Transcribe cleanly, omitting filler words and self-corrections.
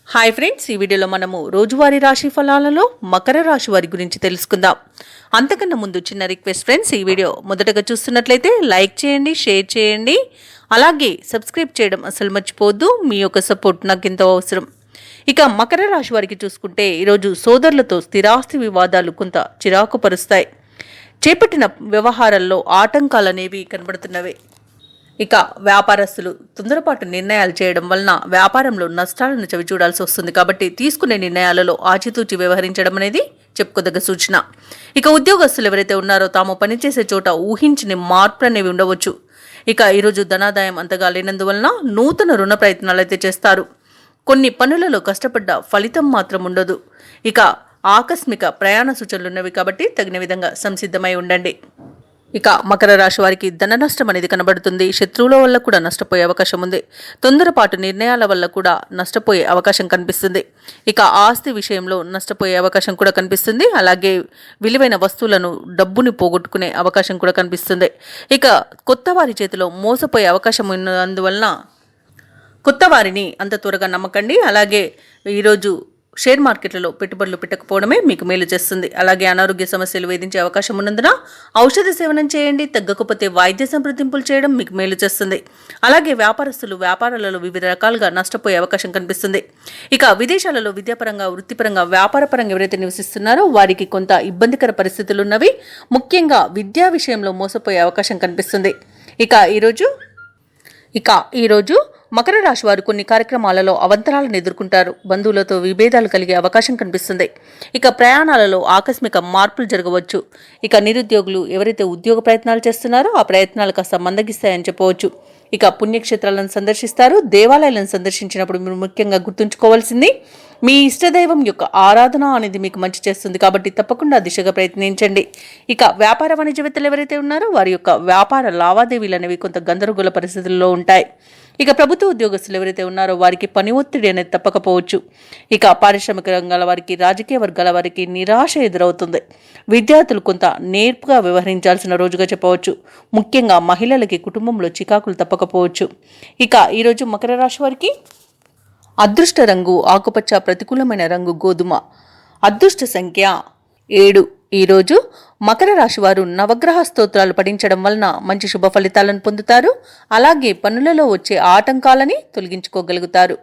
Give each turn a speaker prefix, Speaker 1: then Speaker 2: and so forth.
Speaker 1: Hi friends, ఈ వీడియోలో మనము రోజువారీ రాశి ఫలాలలో మకర రాశి వారి గురించి తెలుసుకుందాం. అంతకన్నా ముందు చిన్న రిక్వెస్ట్ ఫ్రెండ్స్, ఈ వీడియో మొదటగా చూస్తున్నట్లయితే లైక్ చేయండి, షేర్ చేయండి, అలాగే సబ్స్క్రైబ్ చేయడం అసలు మర్చిపోవద్దు. మీ యొక్క సపోర్ట్ నాకు ఎంతో అవసరం. ఇక మకర రాశి వారికి చూసుకుంటే ఈరోజు సోదరులతో స్థిరాస్తి వివాదాలు కొంత చిరాకు పరుస్తాయి. చేపట్టిన వ్యవహారాల్లో ఆటంకాలు అనేవి కనబడుతున్నవే. ఇక వ్యాపారస్తులు తొందరపాటు నిర్ణయాలు చేయడం వలన వ్యాపారంలో నష్టాలను చవిచూడాల్సి వస్తుంది. కాబట్టి తీసుకునే నిర్ణయాలలో ఆచితూచి వ్యవహరించడం అనేది చెప్పుకోదగ్గ సూచన. ఇక ఉద్యోగస్తులు ఎవరైతే ఉన్నారో తాము పనిచేసే చోట ఊహించని మార్పులు అనేవి ఉండవచ్చు. ఇక ఈరోజు ధనాదాయం అంతగా లేనందువలన నూతన రుణ ప్రయత్నాలు అయితే చేస్తారు. కొన్ని పనులలో కష్టపడ్డ ఫలితం మాత్రం ఉండదు. ఇక ఆకస్మిక ప్రయాణ సూచనలు ఉన్నవి కాబట్టి తగిన విధంగా సంసిద్ధమై ఉండండి. ఇక మకర రాశి వారికి ధన నష్టం అనేది కనబడుతుంది. శత్రువుల వల్ల కూడా నష్టపోయే అవకాశం ఉంది. తొందరపాటు నిర్ణయాల వల్ల కూడా నష్టపోయే అవకాశం కనిపిస్తుంది. ఇక ఆస్తి విషయంలో నష్టపోయే అవకాశం కూడా కనిపిస్తుంది. అలాగే విలువైన వస్తువులను, డబ్బుని పోగొట్టుకునే అవకాశం కూడా కనిపిస్తుంది. ఇక కొత్త వారి చేతిలో మోసపోయే అవకాశం ఉన్నందువలన కొత్త వారిని అంత త్వరగా నమ్మకండి. అలాగే ఈరోజు షేర్ మార్కెట్లలో పెట్టుబడులు పెట్టకపోవడమే మీకు మేలు చేస్తుంది. అలాగే అనారోగ్య సమస్యలు వేధించే అవకాశం ఉన్నందున ఔషధ సేవనం చేయండి. తగ్గకపోతే వైద్య సంప్రదింపులు చేయడం మీకు మేలు చేస్తుంది. అలాగే వ్యాపారస్తులు వ్యాపారాలలో వివిధ రకాలుగా నష్టపోయే అవకాశం కనిపిస్తుంది. ఇక విదేశాలలో విద్యాపరంగా, వృత్తిపరంగా, వ్యాపారపరంగా ఎవరైతే నివసిస్తున్నారో వారికి కొంత ఇబ్బందికర పరిస్థితులు ఉన్నవి. ముఖ్యంగా విద్యా విషయంలో మోసపోయే అవకాశం కనిపిస్తుంది. ఇక ఈరోజు మకర రాశి వారు కొన్ని కార్యక్రమాలలో అవంతరాలను ఎదుర్కొంటారు. బంధువులతో విభేదాలు కలిగే అవకాశం కనిపిస్తుంది. ఇక ప్రయాణాలలో ఆకస్మిక మార్పులు జరగవచ్చు. ఇక నిరుద్యోగులు ఎవరైతే ఉద్యోగ ప్రయత్నాలు చేస్తున్నారో ఆ ప్రయత్నాలు కాస్త మందగిస్తాయని చెప్పవచ్చు. ఇక పుణ్యక్షేత్రాలను సందర్శిస్తారు. దేవాలయాలను సందర్శించినప్పుడు మీరు ముఖ్యంగా గుర్తుంచుకోవాల్సింది మీ ఇష్టదైవం యొక్క ఆరాధన అనేది మీకు మంచి చేస్తుంది. కాబట్టి తప్పకుండా దిశగా ప్రయత్నించండి. ఇక వ్యాపార వాణిజ్యవేత్తలు ఎవరైతే ఉన్నారో వారి యొక్క వ్యాపార లావాదేవీలు అనేవి కొంత గందరగోళ పరిస్థితుల్లో ఉంటాయి. ఇక ప్రభుత్వ ఉద్యోగస్తులు ఎవరైతే ఉన్నారో వారికి పని ఒత్తిడి అనేది తప్పకపోవచ్చు. ఇక పారిశ్రామిక రంగాల వారికి, రాజకీయ వర్గాల వారికి నిరాశ ఎదురవుతుంది. విద్యార్థులు కొంత నేర్పుగా వ్యవహరించాల్సిన రోజుగా చెప్పవచ్చు. ముఖ్యంగా మహిళలకి కుటుంబంలో చికాకులు తప్పకపోవచ్చు. ఇక ఈరోజు మకర రాశి వారికి అదృష్ట రంగు ఆకుపచ్చ, ప్రతికూలమైన రంగు గోధుమ, అదృష్ట సంఖ్య 7. ఈరోజు మకర రాశి వారు నవగ్రహ స్తోత్రాలు పఠించడం వలన మంచి శుభ ఫలితాలను పొందుతారు. అలాగే పనులలో వచ్చే ఆటంకాలని తొలగించుకోగలుగుతారు.